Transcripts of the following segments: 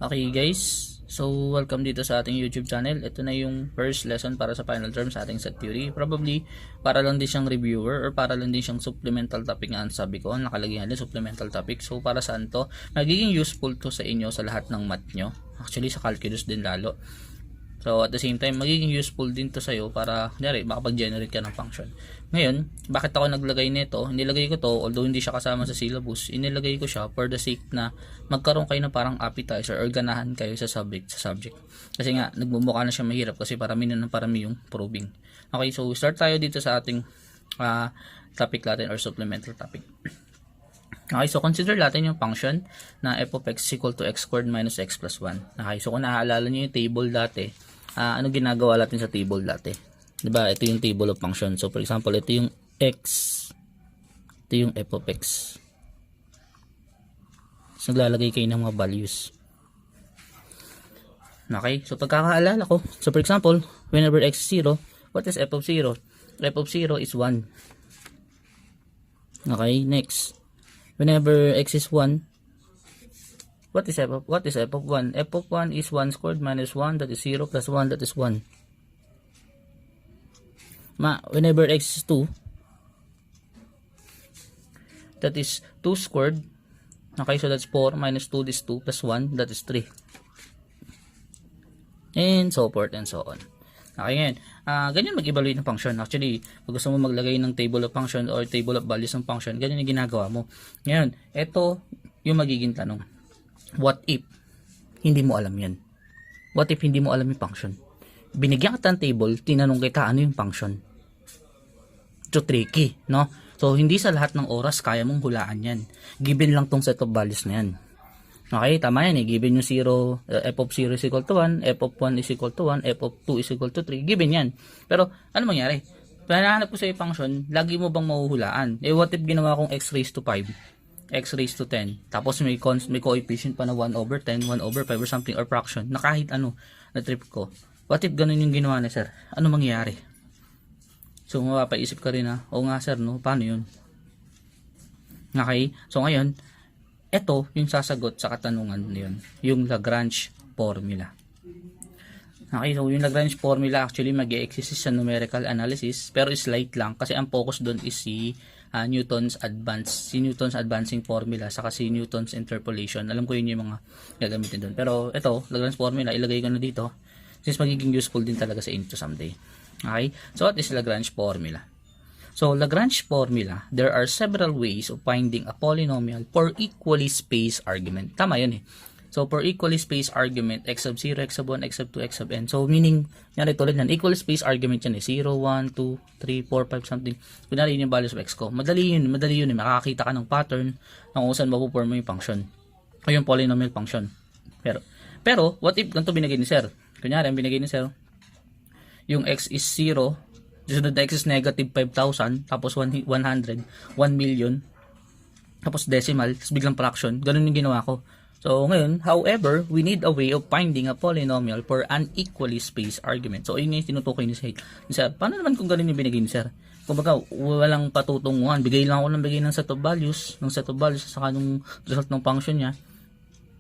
Okay guys, so welcome dito sa ating YouTube channel. Ito na yung first lesson para sa final term sa ating set theory. Probably para lang din siyang reviewer or para lang din siyang supplemental topic nga sabi ko. Nakalagay nga din supplemental topic. So para saan to? Magiging useful to sa inyo sa lahat ng math nyo. Actually sa calculus din lalo. So at the same time, magiging useful din to sa'yo para, kunyari, makapag-generate ka ng function. Ngayon, bakit ako naglagay nito? Nilagay ko to, although hindi siya kasama sa syllabus, inilagay ko siya for the sake na magkaroon kayo ng parang appetizer or ganahan kayo sa subject. Kasi nga, nagmumukha na siya mahirap kasi parami na ng parami yung proving. Okay, so start tayo dito sa ating topic natin or supplemental topic. Okay, so consider natin yung function na f of x is equal to x squared minus x plus 1. Okay, so kung naaalala nyo yung table dati, ano ginagawa natin sa table dati? Diba, ito yung table of function. So for example, ito yung x, ito yung f of x. So naglalagay kayo ng mga values. Okay, so pagkakaalala ko, so for example, whenever x is 0, what is f of 0? F of 0 is 1. Okay, next. Whenever x is 1, what is f of 1? F of 1 is 1 squared minus 1, that is 0, plus 1, that is 1. Whenever x is 2, that is 2 squared. Okay, so that's 4 minus 2 is 2 plus 1, that is 3. And so forth and so on. Okay, ngayon, ganyan mag-evaluate ng function. Actually, pag gusto mo maglagay ng table of function or table of values ng function, ganyan yung ginagawa mo. Ngayon, ito yung magiging tanong. What if hindi mo alam yan? What if hindi mo alam yung function? Binigyan kita ng table, tinanong kita ano yung function. So, tricky, no? So, hindi sa lahat ng oras kaya mong hulaan yan. Given lang tong set of values na yan. Okay, tama yan eh. Given yung 0, f of 0 is equal to 1, f of 1 is equal to 1, f of 2 is equal to 3. Given yan. Pero, ano mangyari? Panahanap ko sa yung function, lagi mo bang mahuhulaan? Eh, what if ginawa kong x raised to 5, x raised to 10, tapos may coefficient pa na 1 over 10, 1 over 5 or something, or fraction, na kahit ano, na trip ko. What if ganun yung ginawa na sir? Ano mangyari? So, mapapaisip ka rin na, o nga sir, no? Paano yun? Okay, so ngayon, ito yung sasagot sa katanungan na yun, yung Lagrange Formula. Okay, so yung Lagrange Formula actually mag-e-exist sa numerical analysis, pero slight lang kasi ang focus doon is si Newton's advancing formula saka si Newton's interpolation. Alam ko yun yung mga gagamitin doon. Pero ito, Lagrange Formula, ilagay ko na dito since magiging useful din talaga sa inyo someday. Okay, so what is Lagrange Formula? So, Lagrange formula, there are several ways of finding a polynomial for equally spaced argument. Tama yun eh. So, for equally spaced argument, x sub 0, x sub 1, x sub 2, x sub n. So, meaning, yan tulad yan, equally spaced argument yan eh. 0, 1, 2, 3, 4, 5, something. Kunwari yun yung values of x ko. Madali yun eh. Makakakita ka ng pattern ng kung saan mapuform mo yung function. O yung polynomial function. Pero what if ganito binigay ni sir? Kunyari, ang binigay ni sir, yung x is 0, sunod na x is negative 5,000, tapos 100, 1 million, tapos decimal, tapos biglang fraction. Ganun yung ginawa ko. So, ngayon, however, we need a way of finding a polynomial for an equally spaced argument. So, yun yung tinutukoy ni sir. Paano naman kung ganun yung binigay ni sir? Kung baga, walang patutunguhan. Bigay lang ako ng bigay ng set of values, saka nung result ng function niya.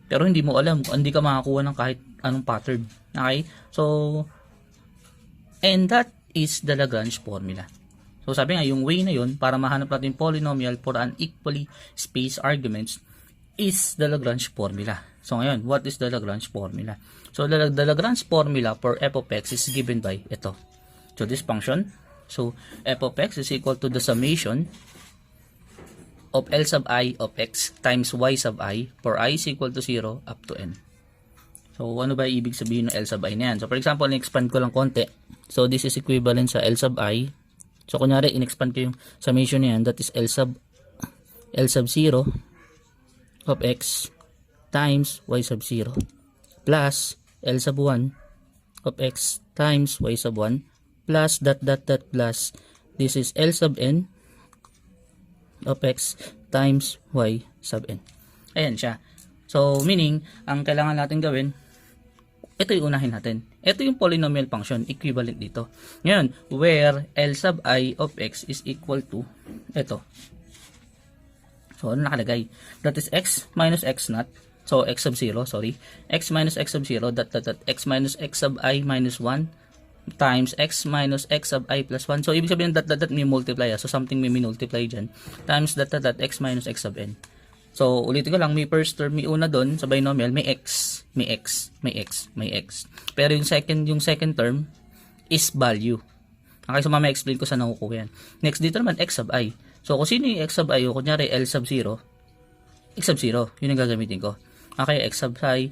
Pero hindi mo alam, hindi ka makakuha ng kahit anong pattern. Okay? So, and that is the Lagrange formula. So sabi nga, yung way na yun para mahanap natin polynomial for an equally spaced arguments is the Lagrange formula. So ngayon, what is the Lagrange formula? So the Lagrange formula for f of x is given by ito. So this function, so f of x is equal to the summation of L sub I of x times y sub I for I is equal to 0 up to n. So, ano ba ibig sabihin ng L sub I na yan? So, for example, in-expand ko lang konti. So, this is equivalent sa L sub I. So, kunyari, in-expand ko yung summation na yan. That is L sub 0 of x times y sub 0 plus L sub 1 of x times y sub 1 plus plus this is L sub n of x times y sub n. Ayan siya. So, meaning, ang kailangan natin gawin, ito yung unahin natin. Ito yung polynomial function, equivalent dito. Ngayon, where L sub I of x is equal to ito. So, ano nakalagay? That is x minus x naught. So, x sub 0, sorry. X minus x sub 0, x minus x sub I minus 1 times x minus x sub I plus 1. So, ibig sabihin may multiply. So, something may multiply dyan. Times x minus x sub n. So, ulitin ko lang, may first term, may una doon sa binomial, may x. Pero yung second term is value. Okay, so mamaya explain ko saan nakukuha yan. Next, dito naman, x sub I. So, kung sino yung x sub I, o kunyari, L sub 0, x sub 0, yun yung gagamitin ko. Okay, x sub I,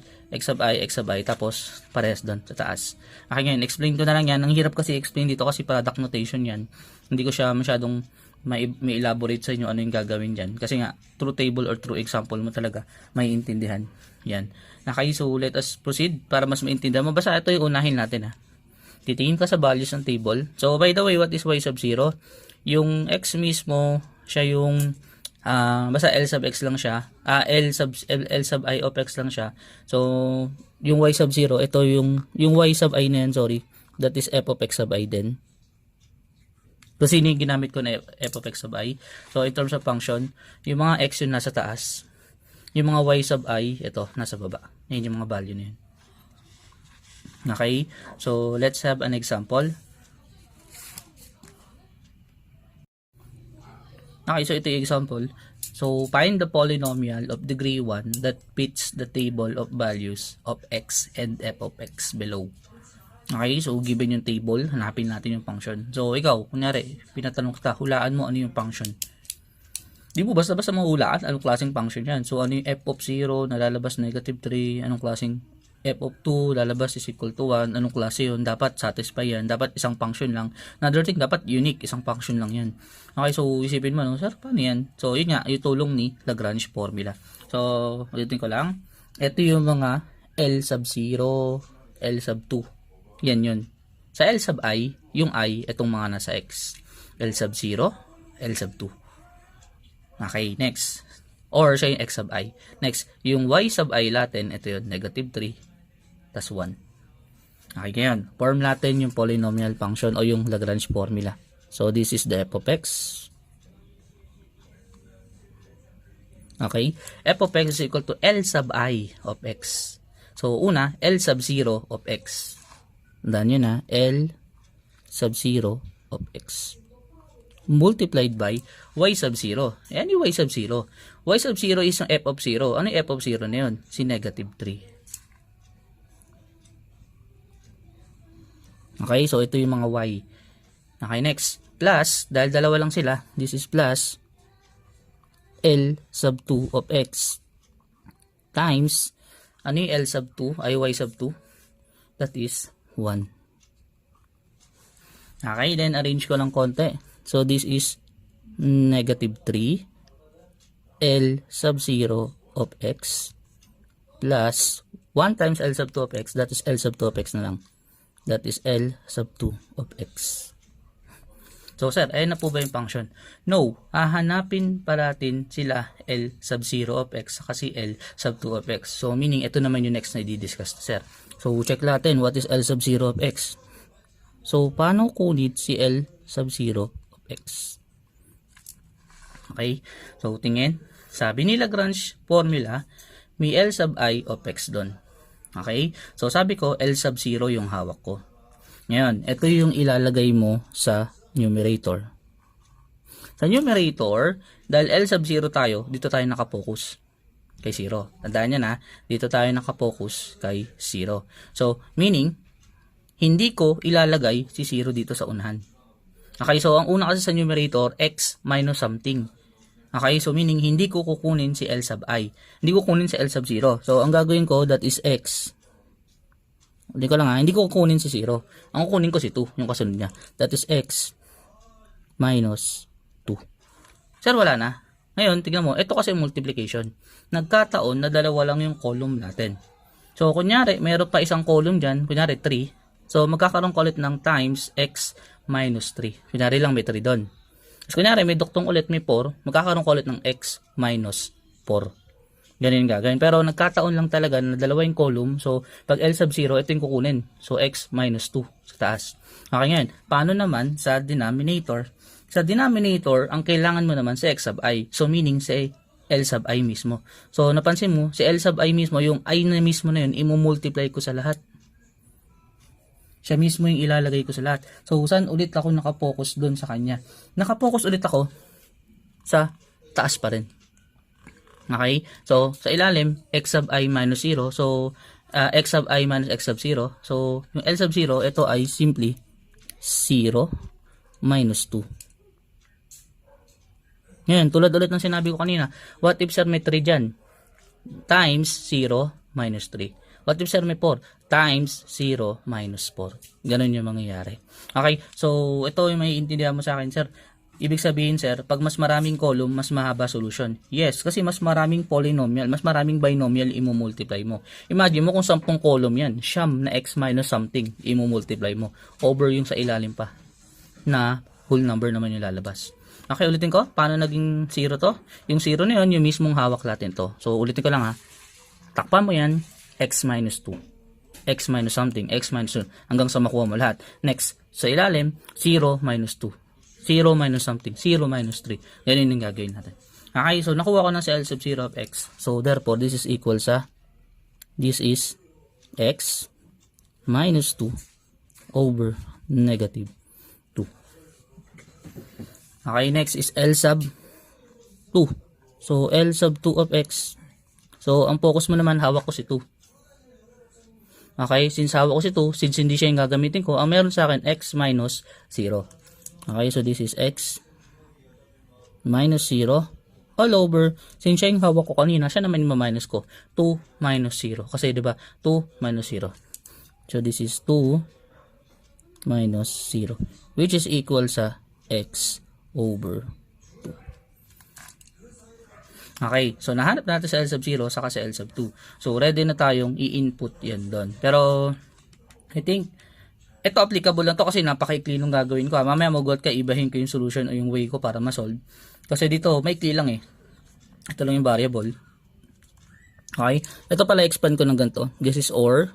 tapos parehas doon sa taas. Okay, ngayon, explain ko na lang yan. Ang hirap kasi explain dito kasi product notation yan. Hindi ko siya masyadong may elaborate sa inyo ano yung gagawin dyan. Kasi nga, true table or true example mo talaga may intindihan. Yan. Okay, so let us proceed para mas maintindihan mo. Basta ito yung unahin natin ha. Titingin ka sa values ng table. So, by the way, what is y sub 0? Yung x mismo, siya yung basta L sub x lang siya. L sub I of x lang siya. So, yung y sub 0, ito yung y sub I na yan, sorry. That is f of x sub I din. Kasi yun yung ginamit ko na f of x sub I. So, in terms of function, yung mga x yun nasa taas. Yung mga y sub I, ito, nasa baba. Yan yung mga value na yun. Okay? So, let's have an example. Okay, so ito yung example. So, find the polynomial of degree 1 that fits the table of values of x and f of x below. Okay, so given yung table, hanapin natin yung function. So, ikaw, kunyari, pinatanong kita, hulaan mo ano yung function. Di mo basta-basta mahulaan anong klaseng function yan. So, ano yung f of 0, nalalabas negative 3, anong klaseng f of 2, lalabas is equal to 1, anong klase yun, dapat satisfy yan, dapat isang function lang. Another thing, dapat unique, isang function lang yan. Okay, so isipin mo, no, sir, paano yan? So, yun nga, yung tulong ni Lagrange Formula. So, ulitin ko lang, ito yung mga L sub 0, L sub 2. Yan yun. Sa L sub I, yung I, itong mga nasa X. L sub 0, L sub 2. Okay, next. Or siya yung X sub I. Next, yung Y sub I natin, ito yun, negative 3, tas 1. Okay, ngayon, form natin yung polynomial function o yung Lagrange formula. So, this is the f of x. Okay, f of x is equal to L sub I of x. So, una, L sub 0 of x. Tandaan nyo na, L sub 0 of x multiplied by y sub 0. Ayan yung y sub 0. Y sub 0 is ang f of 0. Ano yung f of 0 na yun? Si negative 3. Okay, so ito yung mga y. Okay, next. Plus, dahil dalawa lang sila, this is plus L sub 2 of x times, ano yung L sub 2? Ay, y sub 2? That is 1. Okay, then arrange ko lang konti. So, this is negative 3 L sub 0 of x plus 1 times L sub 2 of x. That is L sub 2 of x na lang. That is L sub 2 of x. So, sir, ayun na po ba yung function? No, hahanapin pa natin sila L sub 0 of x kasi L sub 2 of x. So, meaning, ito naman yung next na i-discuss, sir. So, check natin what is L sub 0 of x. So, paano kunit si L sub 0 of x? Okay, so tingin. Sabi ni Lagrange formula, may L sub I of x doon. Okay, so sabi ko, L sub 0 yung hawak ko. Ngayon, ito yung ilalagay mo sa numerator. Sa numerator, dahil L sub 0 tayo, dito tayo nakapokus kay 0. Tandaan nyo na, dito tayo nakapokus kay 0. So, meaning, hindi ko ilalagay si 0 dito sa unahan. Okay, so ang una kasi sa numerator, x minus something. Okay, so meaning, hindi ko kukunin si L sub I. Hindi ko kukunin si L sub 0. So, ang gagawin ko, that is x. Hindi ko lang hindi ko kukunin si 0. Ang kukunin ko si 2, yung kasunod niya. That is x minus 2. Sir, wala na. Ngayon, tignan mo, ito kasi multiplication. Nagkataon na dalawa lang yung column natin. So, kunyari, mayroon pa isang column dyan, kunyari 3. So, magkakaroon ko ulit ng times x minus 3. Kunyari lang may 3 doon. So, kunyari, may duktong ulit may 4, magkakaroon ko ulit ng x minus 4. Ganyan gagawin. Pero, nagkataon lang talaga na dalawa yung column. So, pag L sub 0, ito yung kukunin. So, x minus 2 sa taas. Okay, ngayon, paano naman sa denominator? Sa denominator, ang kailangan mo naman sa x sub I. So, meaning, sa L sub I mismo. So, napansin mo, si L sub I mismo, yung I na mismo na yun, imumultiply ko sa lahat. Siya mismo yung ilalagay ko sa lahat. So, saan ulit ako nakapokus doon sa kanya? Nakapokus ulit ako sa taas pa rin. Okay? So, sa ilalim, x sub I minus 0. So, x sub I minus x sub 0. So, yung L sub 0, ito ay simply 0 minus 2. Ngayon, tulad ulit ng sinabi ko kanina, what if sir may 3 dyan? Times 0 minus 3. What if sir may 4? Times 0 minus 4. Ganun yung mangyayari. Okay, so ito yung may intindihan mo sa akin, sir. Ibig sabihin, sir, pag mas maraming column, mas mahaba solution. Yes, kasi mas maraming polynomial, mas maraming binomial imumultiply mo. Imagine mo kung 10 column yan, siyam na x minus something imumultiply mo. Over yung sa ilalim pa na whole number naman yung lalabas. Okay, ulitin ko. Paano naging 0 to? Yung 0 na yun, yung mismong hawak natin to. So, ulitin ko lang ha. Takpan mo yan, x minus 2. X minus something, x minus 2. Hanggang sa makuha mo lahat. Next, sa ilalim, 0 minus 2. 0 minus something, 0 minus 3. Yan yung gagawin natin. Okay, so nakuha ko na sa L sub 0 of x. So, therefore, this is equal sa, this is x minus 2 over negative 2. Okay, next is L sub 2. So, L sub 2 of x. So, ang focus mo naman, hawak ko si 2. Okay, since hawak ko si 2, since hindi siya yung gagamitin ko, ang meron sa akin, x minus 0. Okay, so this is x minus 0 all over, since siya yung hawak ko kanina, siya naman yung minus ko, 2 minus 0. Kasi diba, 2 minus 0. So this is 2 minus 0, which is equal sa x over 2. Okay, so nahanap natin sa L sub 0 saka sa L sub 2. So ready na tayong i-input yan doon. Pero I think ito applicable lang to kasi napaka-ikli nung gagawin ko. Mamaya magulat ka, ibahin ko yung solution o yung way ko para ma-solve. Kasi dito, maikli lang eh. Ito lang yung variable. Okay? Ito pala, expand ko ng ganito. This is or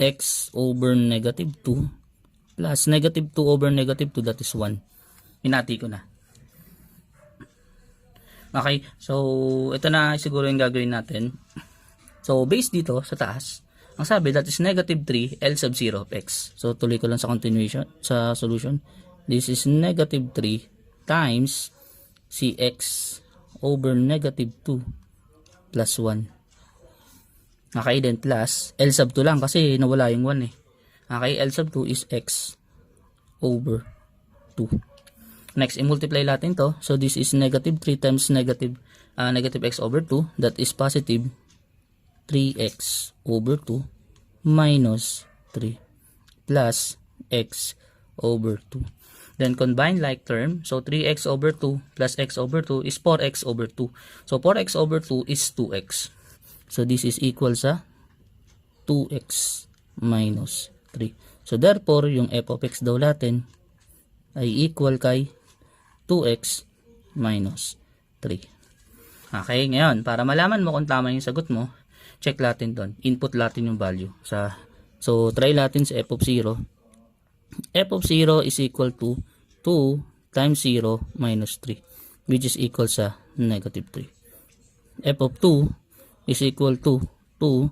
x over negative 2 plus negative 2 over negative 2, that is 1. Hinati ko na. Okay? So, ito na siguro yung gagawin natin. So, base dito sa taas, ang sabi, that is negative 3 L sub 0 of x. So, tuloy ko lang sa continuation, sa solution. This is negative 3 times cx over negative 2 plus 1. Okay, then plus L sub 2 lang kasi nawala yung 1 eh. Okay, L sub 2 is x over 2. Next, i-multiply natin to. So, this is negative 3 times negative x over 2. That is positive 3x over 2 minus 3 plus x over 2. Then combine like term. So 3x over 2 plus x over 2 is 4x over 2. So 4x over 2 is 2x. So this is equal sa 2x minus 3. So therefore, yung f of x daw natin ay equal kay 2x minus 3. Okay, ngayon, para malaman mo kung tama yung sagot mo, check natin doon. Input natin yung value. So, try natin sa f of 0. F of 0 is equal to 2 times 0 minus 3, which is equal sa negative 3. F of 2 is equal to 2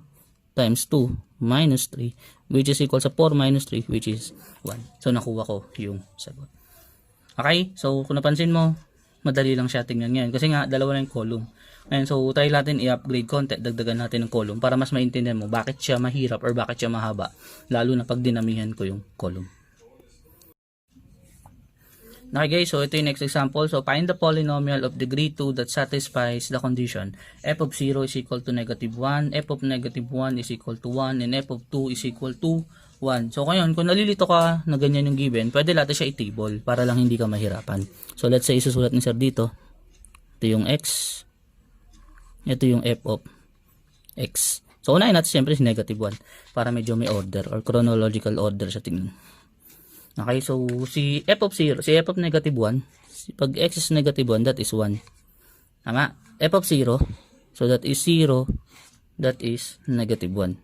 times 2 minus 3, which is equal sa 4 minus 3, which is 1. So, nakuha ko yung sagot. Okay? So, kung napansin mo, madali lang siya tingnan ngayon. Kasi nga, dalawa na yung column. Ngayon, so, try natin i-upgrade konti. Dagdagan natin ng column para mas maintindihan mo bakit siya mahirap or bakit siya mahaba. Lalo na pag dinamihan ko yung column. Okay guys, so ito yung next example. So, find the polynomial of degree 2 that satisfies the condition f of 0 is equal to negative 1, f of negative 1 is equal to 1, and f of 2 is equal to 1. So, ngayon, kung nalilito ka na ganyan yung given, pwede natin siya i-table para lang hindi ka mahirapan. So, let's say, isusulat ni sir dito. Ito yung x. Ito yung f of x. So, unahin natin siyempre si negative 1 para medyo may order or chronological order sa tingin. Okay, so si f of 0, si f of negative 1, pag x is negative 1, that is 1. Tama? F of 0, so that is 0, that is negative 1.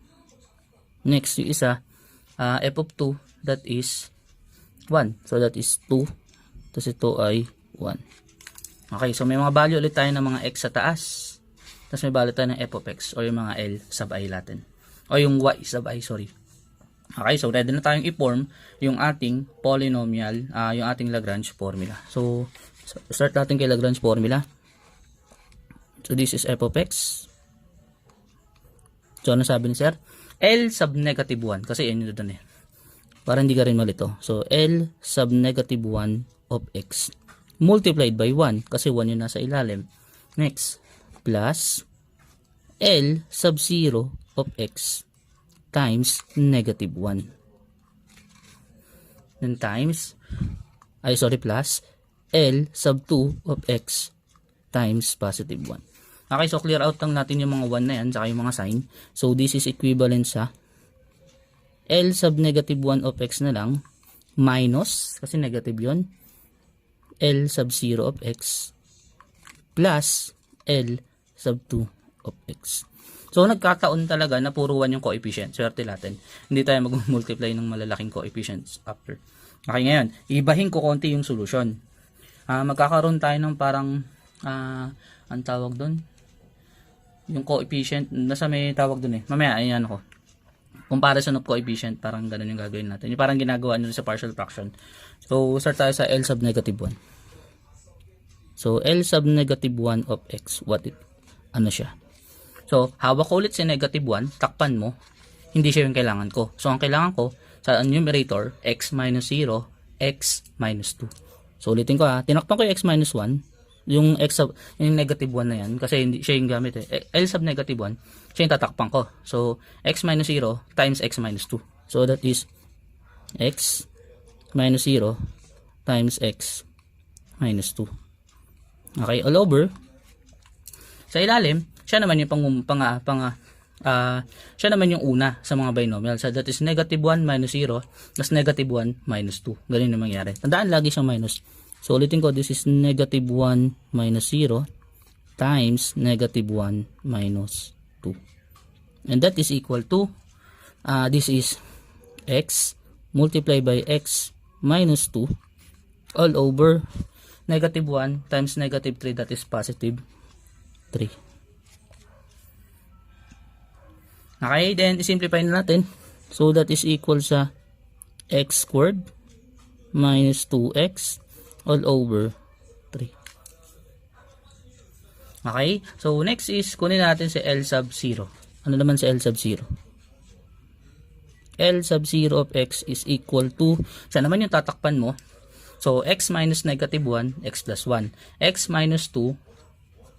Next, yung isa, f of 2, that is 1. So that is 2, tapos ito ay 1. Okay, so may mga value ulit tayo ng mga x sa taas. Tapos may value tayo ng f of x o yung mga L sub I natin. O yung y sub I, sorry. Okay, so ready na tayong i-form yung ating polynomial, yung ating Lagrange formula. So, start natin kay Lagrange formula. So, this is f of x. So, ano sabi ni sir? L sub negative 1. Kasi yun yun doon eh. Para hindi ka rin malito. So, L sub negative 1 of x multiplied by 1. Kasi 1 yun nasa ilalim. Next, plus L sub 0 of x times negative 1. Then times, plus L sub 2 of x times positive 1. Okay, so clear out lang natin yung mga 1 na yan, saka yung mga sign. So, this is equivalent sa L sub negative 1 of x na lang, minus, kasi negative yun, L sub 0 of x, plus L sub 2 of x. So, nagkataon talaga na puro 1 yung coefficient. Swerte natin. Hindi tayo mag-multiply ng malalaking coefficients after. Okay, ngayon, ibahin ko konti yung solution. Magkakaroon tayo ng parang, ang tawag doon, yung coefficient, nasa may tawag doon eh. Mamaya, ayan ako. Comparison of coefficient, parang ganun yung gagawin natin. Yung parang ginagawa nyo sa partial fraction. So, start tayo sa L sub negative 1. So, L sub negative 1 of x, ano siya? So, hawak ko ulit si negative 1, takpan mo, hindi siya yung kailangan ko. So, ang kailangan ko, sa numerator, x minus 0, x minus 2. So, ulitin ko tinakpan ko yung x minus 1, yung yung negative 1 na yan, kasi hindi siya yung gamit eh. L sub negative 1, siya yung tatakpan ko. So, x minus 0 times x minus 2. So, that is x minus 0 times x minus 2. Okay, all over. Sa ilalim, siya naman yung siya naman yung una sa mga binomial. So, that is negative 1 minus 0 plus negative 1 minus 2. Ganun yung mangyari. Tandaan, lagi siyang minus. So, ulitin ko, this is negative 1 minus 0 times negative 1 minus 2. And that is equal to, this is x multiplied by x minus 2 all over negative 1 times negative 3, that is positive 3. Okay, then isimplify na natin. So, that is equal sa x squared minus 2x all over 3. Okay, so next is kunin natin si L sub 0. Ano naman si L sub 0? L sub 0 of x is equal to, siya naman yung tatakpan mo. So, x minus negative 1, x plus 1. X minus 2,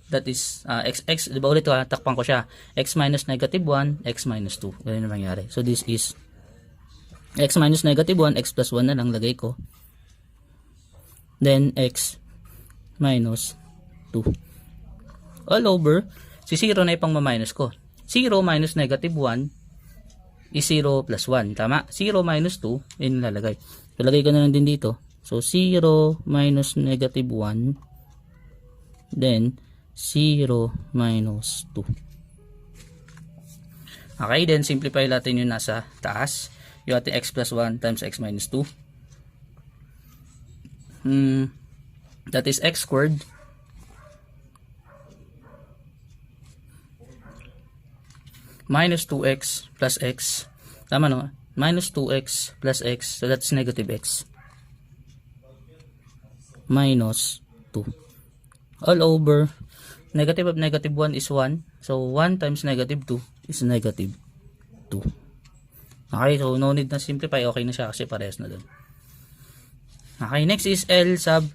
that is, x, diba ulit takpan ko siya, x minus negative 1, x minus 2. Ganun na mangyari. So, this is x minus negative 1, x plus 1 na lang lagay ko. Then, x minus 2. All over, si 0 na ipang ma-minus ko. 0 minus negative 1 is 0 plus 1. Tama? 0 minus 2, yun lalagay. So, lagay ko na lang din dito. So, 0 minus negative 1, then, 0 minus 2. Okay, then simplify natin yung nasa taas. Yung ating x plus 1 times x minus 2. That is x squared minus 2x plus x. Tama no? Minus 2x plus x. So that's negative x. Minus 2. All over. Negative of negative 1 is 1. So 1 times negative 2 is negative 2. Okay, so no need na simplify. Okay na siya kasi parehas na dun. Okay, next is L sub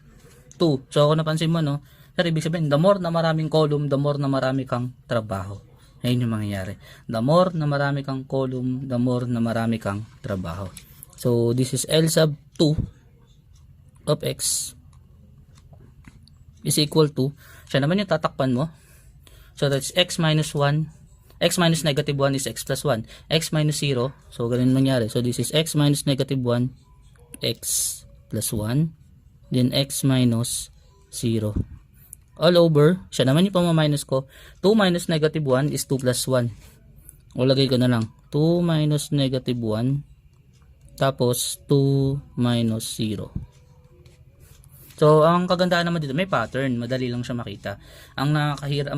2. So kung napansin mo, no? Sir, ibig sabihin, the more na maraming column, the more na marami kang trabaho. Ayun yung mangyayari. The more na marami kang column, the more na marami kang trabaho. So, this is L sub 2 of x is equal to, siya naman yung tatakpan mo. So, that's x minus 1. X minus negative 1 is x plus 1. X minus 0. So, ganun mangyari. So, this is x minus negative 1, x plus 1. Then, x minus 0. All over, siya naman yung pamaminus ko. 2 minus negative 1 is 2 plus 1. O lagay ko na lang. 2 minus negative 1. Tapos, 2 minus 0. So, ang kagandahan naman dito, may pattern. Madali lang siya makita. Ang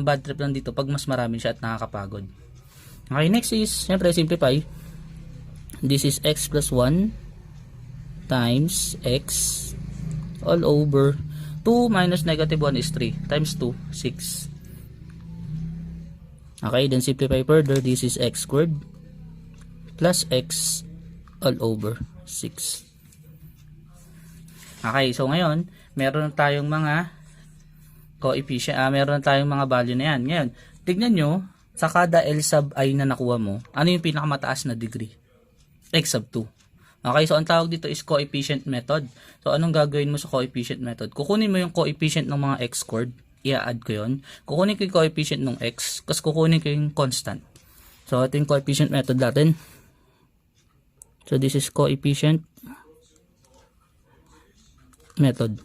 bad trip lang dito, pag mas marami siya at nakakapagod. Okay, next is, syempre, simplify. This is x plus 1 times x all over 2 minus negative 1 is 3 times 2, 6. Okay, then simplify further. This is x squared plus x all over 6. Okay, so ngayon, meron tayong mga coefficient, meron tayong mga value na yan. Ngayon, tignan nyo, sa kada L sub I na nakuha mo, ano yung pinakamataas na degree? X sub 2. Okay, so ang tawag dito is coefficient method. So, anong gagawin mo sa coefficient method? Kukunin mo yung coefficient ng mga x squared, i-add ko yun. Kukunin ko yung coefficient ng x, kasi kukunin ko yung constant. So, ito yung coefficient method natin. So, this is coefficient method.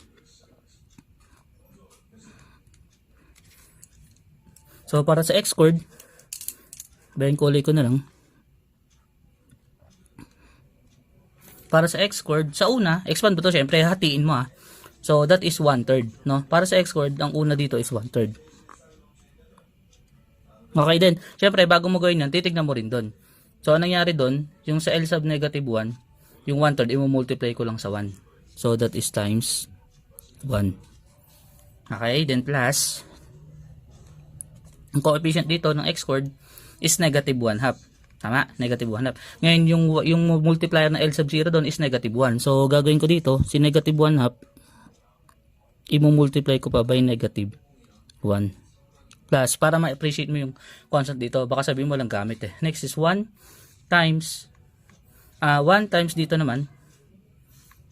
So, para sa x squared, bayan kulay ko na lang. Para sa x squared, sa una, expand ba ito? Siyempre, hatiin mo . So, that is 1/3, no? Para sa x squared, ang una dito is 1/3. Okay din. Siyempre, bago mo gawin yan, titignan mo rin doon. So, anong nangyari doon? Yung sa L sub negative 1, yung 1/3, i-multiply ko lang sa 1. So, that is times 1. Okay, then plus, ang coefficient dito ng x squared is negative 1/2. Tama, negative 1/2. Ngayon, yung multiplier na L sub 0 doon is negative 1. So, gagawin ko dito, si negative 1/2, i-multiply ko pa by negative 1. Plus, para ma-appreciate mo yung constant dito, baka sabihin mo lang gamit . Next is 1 times, 1 times dito naman.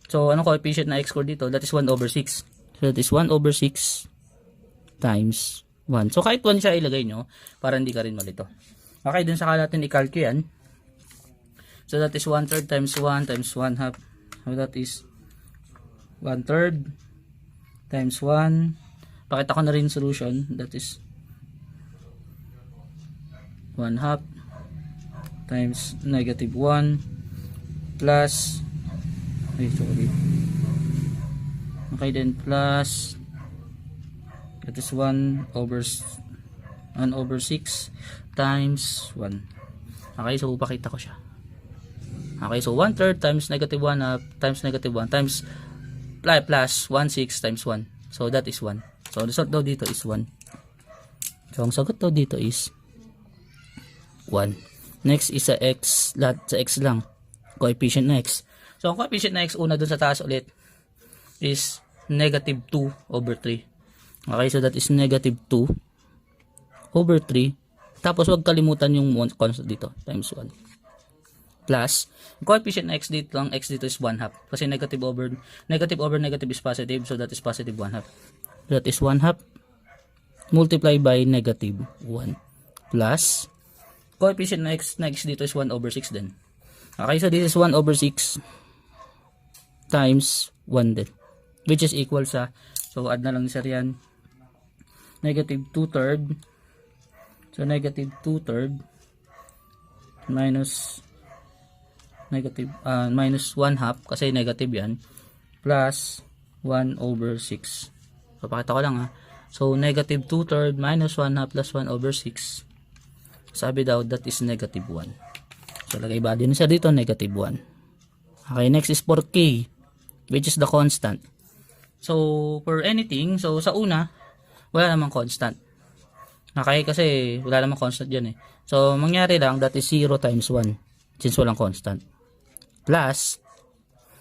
So, anong coefficient na x squared dito? That is 1/6. So, that is 1/6 times 1. So, kahit 1 siya ilagay nyo, para hindi ka rin malito. Okay, dun saka natin i-calc yan. So, that is 1/3 times 1 times 1/2. So, that is 1/3 times 1. Pakita ko na rin solution. That is 1/2 times negative 1 plus, okay, then plus, that is 1/6 times 1. Okay, so pakita ko siya. Okay, so 1/3 times negative 1 times negative 1 times plus 1/6 times 1. So that is 1. So result daw dito is 1. So ang sagot daw dito is 1. Next is sa x, lahat sa x lang. Coefficient na x. So ang coefficient na x una dun sa taas ulit is negative 2/3. Okay, so that is negative 2/3. Tapos wag kalimutan yung constant dito, times 1. Plus, coefficient na x dito lang, x dito is 1/2. Kasi negative over negative is positive, so that is positive 1/2. That is 1/2 multiplied by negative 1. Plus, coefficient na x dito is 1/6 din. Okay, so this is 1/6 times 1 din. Which is equal sa, so add na lang sir yan, negative 2/3. So, negative 2/3 minus minus 1/2 kasi negative yan, plus 1/6. So, pakita ko lang . So, negative 2/3 minus 1/2 plus 1/6. Sabi daw, that is negative 1. So, lagay value nisa dito, negative 1. Okay, next is for k, which is the constant. So, for anything, so sa una, wala namang constant. Okay, kasi wala namang constant dyan . So, mangyari lang, that is 0 times 1, since walang constant. Plus,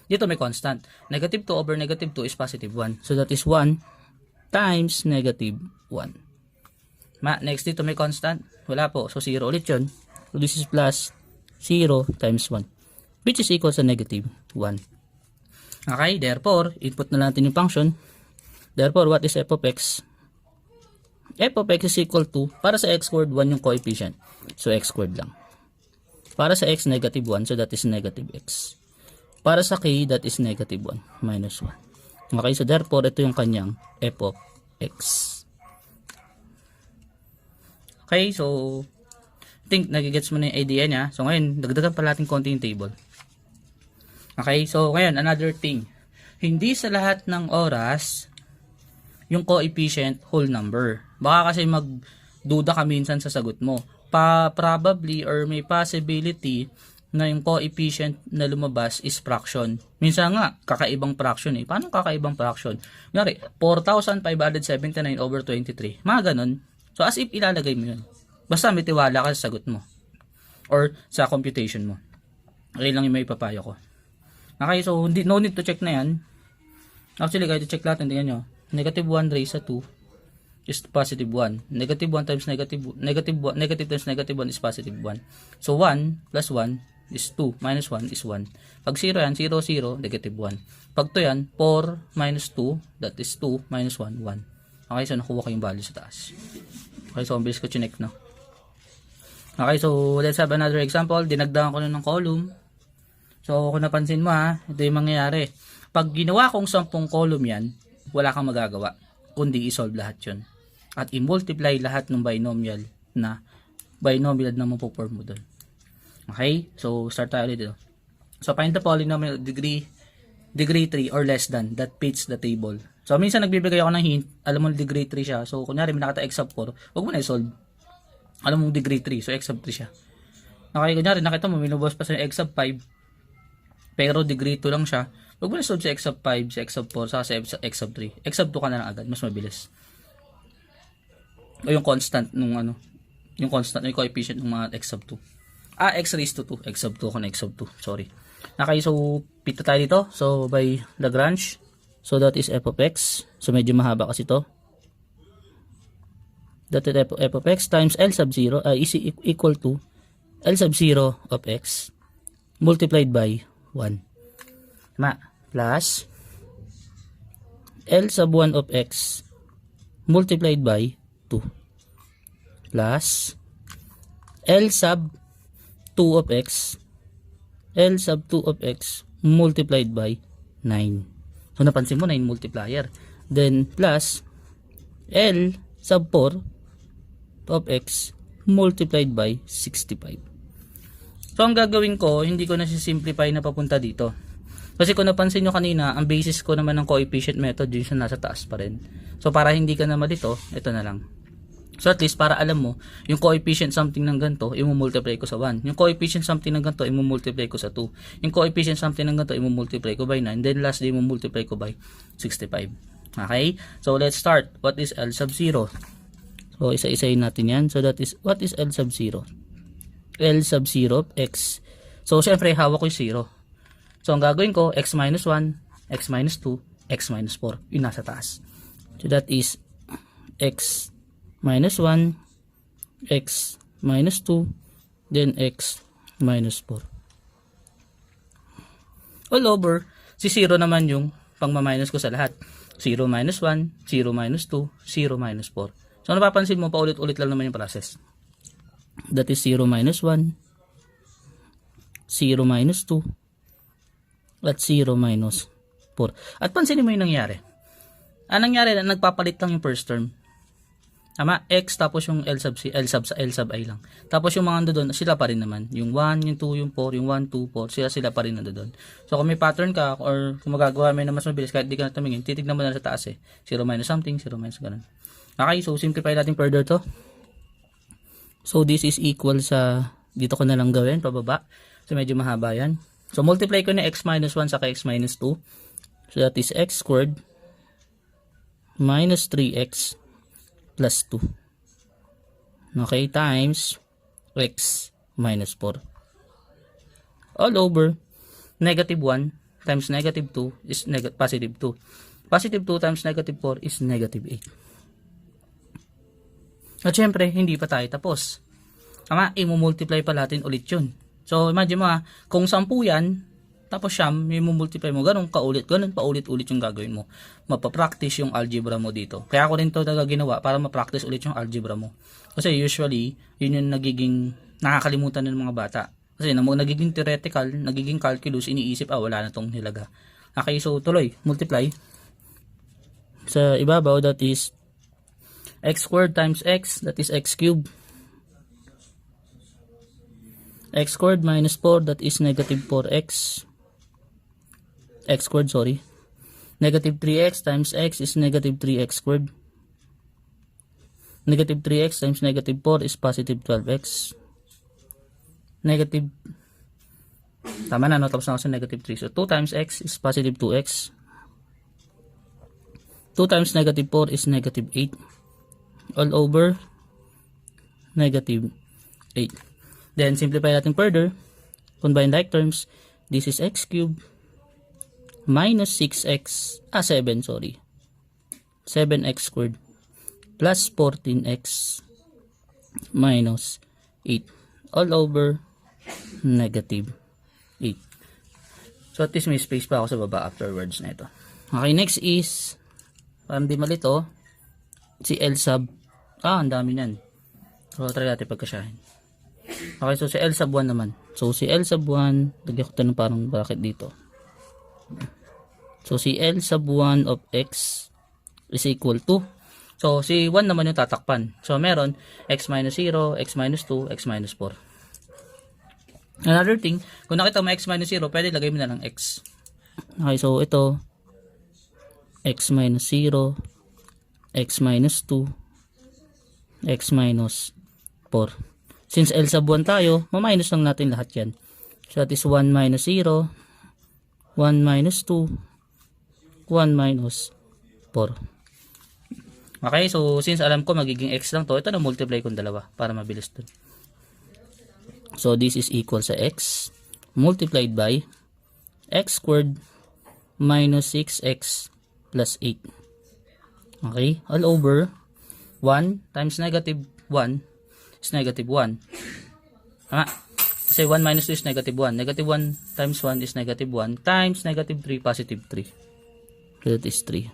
dito may constant. Negative 2 over negative 2 is positive 1. So, that is 1 times negative 1. Next, dito may constant. Wala po. So, 0 ulit yun. So, this is plus 0 times 1, which is equal sa negative 1. Okay, therefore, input na natin yung function. Therefore, what is f of x? F of x is equal to, para sa x squared, 1 yung coefficient. So, x squared lang. Para sa x, negative 1. So, that is negative x. Para sa k, that is negative 1. Minus 1. Okay, so therefore, ito yung kanyang f of x. Okay, so, I think nagigets mo na yung idea niya. So, ngayon, dagdagan pa natin konti yung table. Okay, so, ngayon, another thing. hindi sa lahat ng oras yung coefficient whole number. Baka kasi magduda ka minsan sa sagot mo. Probably or may possibility na yung coefficient na lumabas is fraction. Minsan nga, kakaibang fraction eh. Paano kakaibang fraction? Ngari, 4,579 over 23. Mga ganun. So, as if ilalagay mo yun. Basta may tiwala ka sa sagot mo. Or sa computation mo. Okay lang yung may papayo ko. Okay, so no need to check na yan. Actually, kahit i-check natin, tingnan nyo. Negative 1 raised to 2 is positive 1. Negative 1 times negative times negative 1 is positive 1. So 1 plus 1 is 2. Minus 1 is 1. Pag 0 yan, 0, 0, negative 1. Pag 2 yan, 4 minus 2, that is 2 minus 1, 1. Okay, so nakuha ko yung value sa taas. Okay, so ang bilis ko chinek, no? Okay, so let's have another example. Dinagdagan ko na ng column. So kung napansin mo ha, ito yung mangyayari. Pag ginawa kong 10 column yan, wala kang magagawa, kundi i-solve lahat yun. At i-multiply lahat ng binomial na mapoform mo doon. Okay? So, start tayo ulit dito. So, find the polynomial degree 3 or less than that fits the table. So, minsan nagbibigay ako ng hint, alam mo degree 3 siya. So, kunyari, may nakata x sub 4, huwag mo na i-solve. Alam mo degree 3, so x sub 3 siya. Okay, kunyari, nakita mo, minubos pa sa x sub 5, pero degree 2 lang siya. Huwag mo na solve sa x sub 5, sa x sub 4, sa x sub 3. X sub 2 ka na lang agad, mas mabilis. O yung constant nung ano, yung coefficient ng mga x sub 2. X raised to 2. X sub 2 ko na x sub 2. Sorry. Okay, so pito tayo dito. So by Lagrange. So that is f of x. So medyo mahaba kasi to. That is f of x times L sub 0 is equal to L sub 0 of x multiplied by 1. Plus L sub 1 of x multiplied by 2 plus L sub 2 of x multiplied by 9. So napansin mo 9 multiplier. Then plus L sub 4 of x multiplied by 65. So ang gagawin ko, hindi ko na simplify na papunta dito. Kasi kung napansin nyo kanina, ang basis ko naman ng coefficient method yung siya nasa taas pa rin. So para hindi ka na malito, ito na lang. So at least para alam mo, yung coefficient something ng ganito, i-multiply ko sa 1. Yung coefficient something ng ganito, i-multiply ko sa 2. Yung coefficient something ng ganito, i-multiply ko by 9. Then lastly, i-multiply ko by 65. Okay? So let's start. What is L sub 0? So isa-isayin natin yan. So that is, what is L sub 0? L sub 0 of x. So syempre, hawak ko yung 0. So, ang gagawin ko, x minus 1, x minus 2, x minus 4. Yung nasa taas. So, that is x minus 1, x minus 2, then x minus 4. All over, si 0 naman yung pang-minus ko sa lahat. 0 minus 1, 0 minus 2, 0 minus 4. So, napapansin mo, paulit-ulit lang naman yung process. That is 0 minus 1, 0 minus 2, at 0 minus 4. At pansinin mo yung nangyari. Ang nangyari, nagpapalit lang yung first term. Tama? X tapos yung L sub I lang. Tapos yung mga doon, sila pa rin naman. Yung 1, yung 2, yung 4, yung 1, 2, 4, sila pa rin doon. So kung may pattern ka or kung magagawa mo na mas mabilis kahit di ka na tumingin, titignan mo na sa taas eh. 0 minus something, 0 minus ganun. Okay, so simplify natin further to. So this is equal sa, dito ko na lang gawin, pababa. So medyo mahaba yan. So, multiply ko na x minus 1 saka x minus 2. So, that is x squared minus 3x plus 2. Okay, times x minus 4. All over, negative 1 times negative 2 is positive 2. Positive 2 times negative 4 is negative 8. At syempre, hindi pa tayo tapos. Tama, i-multiply pa natin ulit yun. So, imagine mo kung 10 yan, tapos siyam, may multiply mo, ganun paulit-ulit yung gagawin mo. Mapapractice yung algebra mo dito. Kaya ako rin ito ginawa para mapractice ulit yung algebra mo. Kasi usually, yun yung nagiging nakakalimutan ng mga bata. Kasi nagiging theoretical, nagiging calculus, iniisip, wala na tong nilaga. Okay, so tuloy, multiply. Sa ibabaw, that is x squared times x, that is x cubed. X squared minus 4, that is negative 4x. X squared, sorry. Negative 3x times x is negative 3x squared. Negative 3x times negative 4 is positive 12x. Negative, tama na, no? Tapos na ako sa negative 3. So 2 times x is positive 2x. 2 times negative 4 is negative 8. All over negative 8. Then simplify natin further. Combine like terms. This is x cubed minus 6x, 7 sorry. 7x squared plus 14x minus 8 all over negative 8. So at least may space pa ako sa baba afterwards na ito. Okay, next is, parang di malito, si L sub, ang dami yan. So try natin pagkasyahin. Okay, so si L sub 1 naman. So si L sub 1, lagyan ko ito ng parang bracket dito. So si L sub 1 of x is equal to, so si 1 naman yung tatakpan. So meron x minus 0, x minus 2, x minus 4. Another thing, kung nakita mo x minus 0, pwede lagay mo na lang x. Okay, so ito x minus 0, x minus 2, x minus 4. Since L sub 1 tayo, ma-minus lang natin lahat yan. So that is 1 minus 0, 1 minus 2, 1 minus 4. Okay, so since alam ko magiging x lang to, ito na multiply kong dalawa para mabilis dun. So this is equal sa x multiplied by x squared minus 6x plus 8. Okay, all over 1 times negative 1 is negative 1. Tama. Kasi 1 minus 2 is negative 1. Negative 1 times 1 is negative 1 times negative 3 positive 3. So that is 3.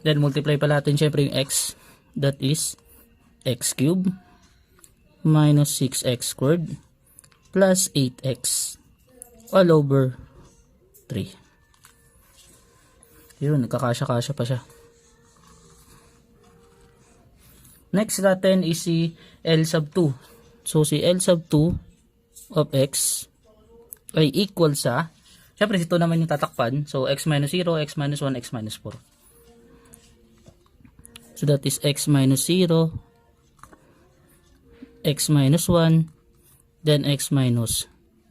Then multiply pa natin syempre yung x. That is x cubed minus 6x squared plus 8x all over 3. Yun, nagkakasya-kasya pa siya. Next natin is si L sub 2. So si L sub 2 of x ay equal sa, syempre ito naman yung tatakpan. So x minus 0, x minus 1, x minus 4. So that is x minus 0, x minus 1, then x minus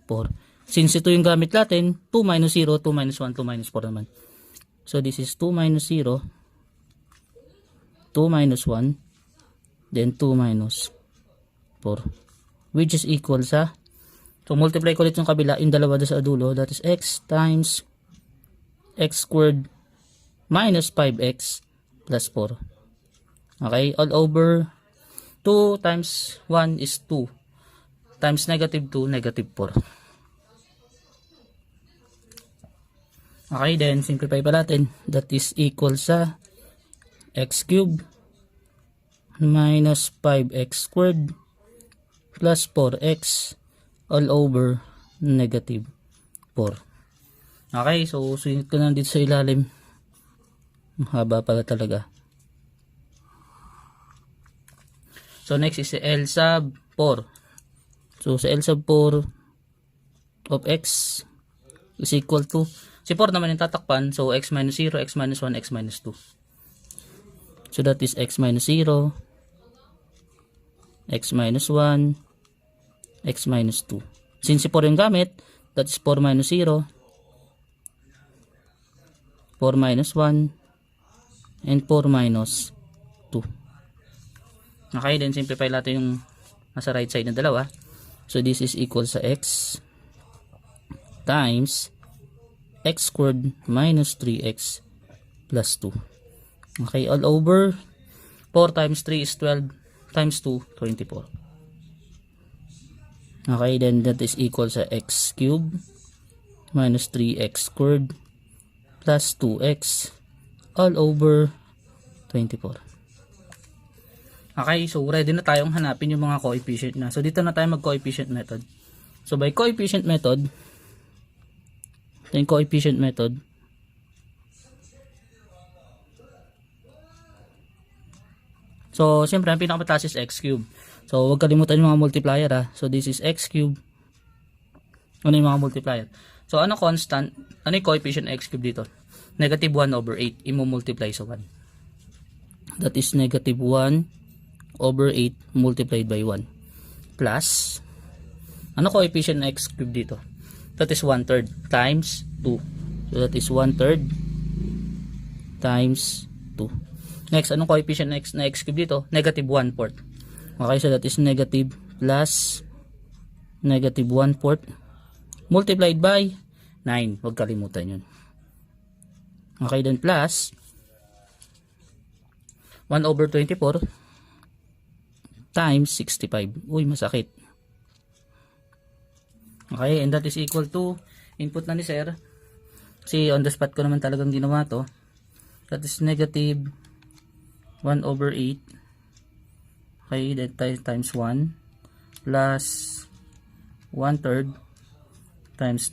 4. Since ito yung gamit natin, 2 minus 0, 2 minus 1, 2 minus 4 naman. So this is 2 minus 0, 2 minus 1, then 2 minus 4. Which is equal sa, so multiply ko ulit yung kabila, yung dalawa doon sa dulo, that is x times x squared minus 5x plus 4. Okay, all over 2 times 1 is 2 times negative 2, negative 4. Okay, then simplify pa natin. That is equal sa x cubed minus 5x squared plus 4x all over negative 4. Okay, so sunod ko na dito sa ilalim. Haba pala talaga. So next is L sub 4. So sa L sub 4 of x is equal to, si 4 naman yung tatakpan, so x minus 0, x minus 1, x minus 2. So that is x minus 0, x minus 1, x minus 2. Since si 4 yung gamit, that is 4 minus 0, 4 minus 1, and 4 minus 2. Okay, then simplify natin yung nasa right side na dalawa. So this is equal sa x times x squared minus 3x plus 2. Okay, all over 4 times 3 is 12 times 2, 24. Okay, then that is equal sa x cubed minus 3x squared plus 2x all over 24. Okay, so ready na tayong hanapin yung mga coefficient na. So dito na tayo mag-coefficient method. So by coefficient method, ito yung coefficient method. So siyempre ang pinakamataas is x cubed. So huwag kalimutan yung mga multiplier ha. So this is x cubed. Ano yung mga multiplier? So, ano constant? Ano yung coefficient x cube dito? Negative 1 over 8. Imo-multiply sa 1. That is negative 1 over 8 multiplied by 1. Plus, ano coefficient x cube dito? That is 1/3 times 2. So, that is 1/3 times 2. Next, anong coefficient x na x cube dito? Negative 1/4. Okay, so that is negative plus negative 1/4 multiplied by 9. Huwag kalimutan yun. Okay, then plus 1 over 24 times 65. Uy, masakit. Okay, and that is equal to input na ni sir. Kasi on the spot ko naman talagang ginawa to. That is negative 1 over 8. Okay, that times 1 plus 1/3 times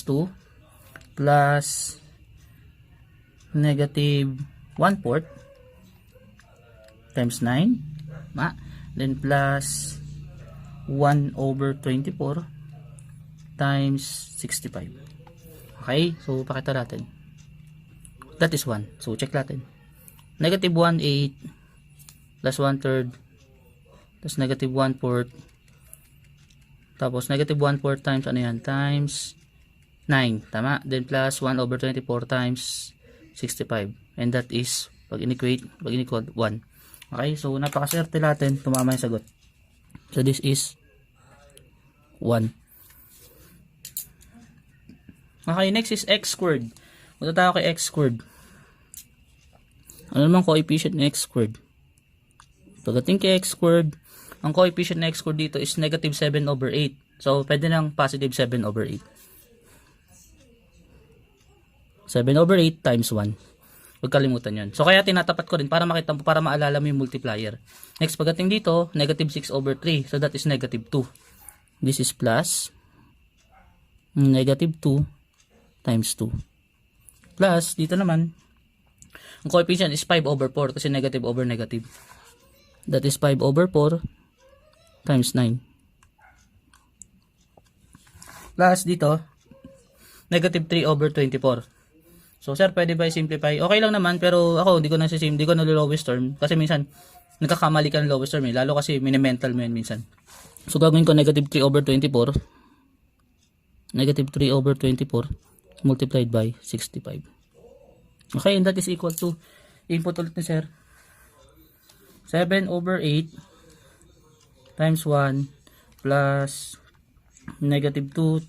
2 plus negative 1/4 times 9. Then plus 1 over 24 times 65. Okay, so pakita natin. That is 1. So check natin. Negative 1, 8 plus 1/3 plus negative 1/4 tapos negative 1/4 times ano yan? Times 9. Tama? Then plus 1 over 24 times 65. And that is, pag in-equate, 1. Okay, so napakaswerte natin. Tumama yung sagot. So this is 1. Okay, next is x squared. Punta tayo kay x squared. Ano naman coefficient ng x squared? Pagdating kay x squared, ang coefficient ng x squared dito is negative 7 over 8. So, pwede nang positive 7 over 8. 7 over 8 times 1. Huwag kalimutan yun. So, kaya tinatapat ko rin para makita mo, para maalala mo yung multiplier. Next, pagdating dito, negative 6 over 3. So, that is negative 2. This is plus negative 2 times 2. Plus, dito naman, ang coefficient is 5 over 4 kasi negative over negative. That is 5 over 4 times 9. Plus, dito, negative 3 over 24. So, sir, pwede ba i-simplify? Okay lang naman, pero ako, hindi ko na lowest term. Kasi minsan, nagkakamali ka ng lowest term eh. Lalo kasi, minimental mo yun minsan. So, gagawin ko negative 3 over 24. Negative 3 over 24 multiplied by 65. Okay, and that is equal to, input ulit ni sir, 7 over 8 times 1 plus negative 2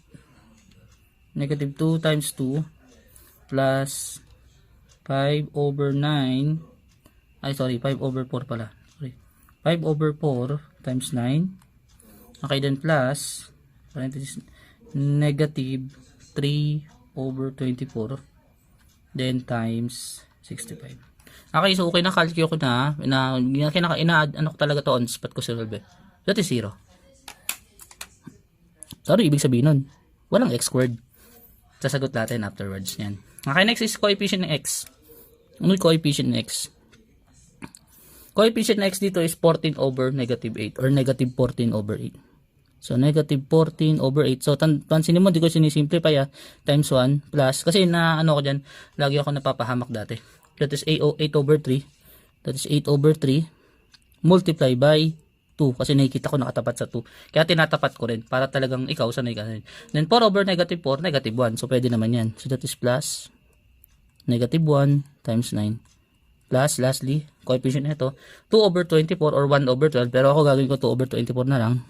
times 2 plus 5 over 9, 5 over 4 pala. Sorry. 5 over 4 times 9. Okay, then plus, parenthesis, negative 3 over 24. Then times 65. Okay, so okay na calculate ko na ano ko talaga to on spot ko si Rolbe. That is 0. Sorry, ibig sabihin nun, walang x squared. Sasagot natin afterwards yan. Okay, next is coefficient ng x. Ano yung coefficient ng x? Coefficient ng x dito is 14 over negative 8 or negative 14 over 8. So, negative 14 over 8. So, pansinin mo, di ko sinisimplify times 1 plus, kasi ano ko dyan, lagi ako napapahamak dati. That is 8 over 3. That is 8 over 3 multiply by 2. Kasi nakikita ko nakatapat sa 2. Kaya tinatapat ko rin para talagang ikaw sanay ka rin. Then 4 over negative 4, negative 1. So, pwede naman yan. So, that is plus negative 1 times 9. Plus, lastly, coefficient nito, 2 over 24 or 1 over 12. Pero ako gagawin ko 2 over 24 na lang.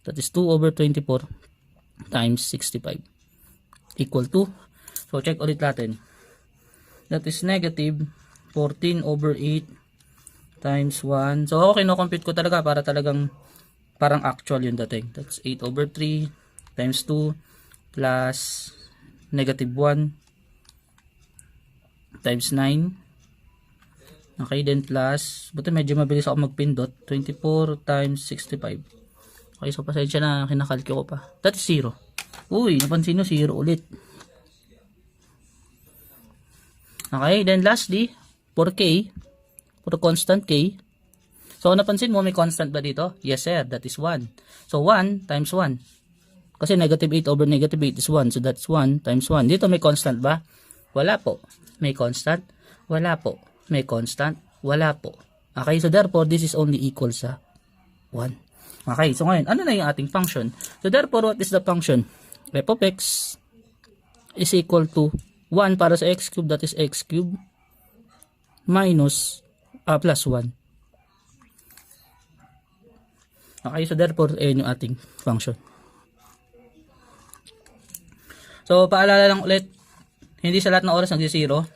That is 2 over 24 times 65 equal to, so check ulit natin. That is negative 14 over 8 times 1. So ako kino-compute ko talaga para talagang parang actual yung dating. That's 8 over 3 times 2 plus negative 1 times 9. Okay, then plus, buti medyo mabilis ako magpindot, 24 times 65. Okay, so pasensya na, kinakalky ko pa. That is 0. Uy, napansin nyo, 0 ulit. Okay, then lastly, for k, for constant k. So, napansin mo, may constant ba dito? Yes, sir, that is 1. So, 1 times 1. Kasi negative 8 over negative 8 is 1. So that's 1 times 1. Dito may constant ba? Wala po. May constant? Wala po. May constant? Wala po. Okay, so therefore, this is only equal sa 1. Okay, so ngayon, ano na yung ating function? So therefore, what is the function? F of x is equal to 1 para sa x cube, that is x cube minus plus 1. Okay, so therefore, ayun yung ating function. So, paalala lang ulit, hindi sa lahat ng oras nagsi-zero,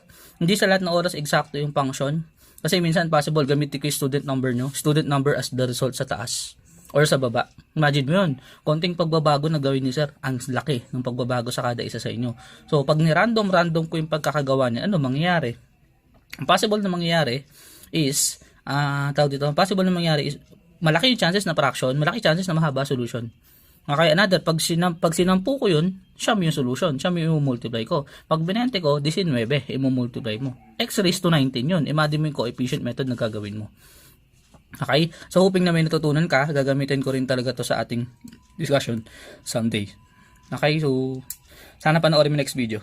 hindi sa lahat ng oras eksakto yung function. Kasi minsan possible gamitin ko yung student number nyo, student number as the result sa taas or sa baba. Imagine mo yun, konting pagbabago na gawin ni sir, ang laki ng pagbabago sa kada isa sa inyo. So, pag ni-random ko yung pagkakagawa niya, ano mangyayari? Ang possible na mangyayari is, possible na mangyayari is, malaki yung chances na fraction, malaki chances na mahaba solution. Okay, another, pag sinampu ko yun, siya yung solution, siya yung multiply ko. Pag binente ko, 19, i-multiply mo. X raised to 19 yun. Imagine mo yung coefficient method na gagawin mo. Okay, so hoping na may natutunan ka, gagamitin ko rin talaga to sa ating discussion someday. Okay, so sana panoorin mo next video.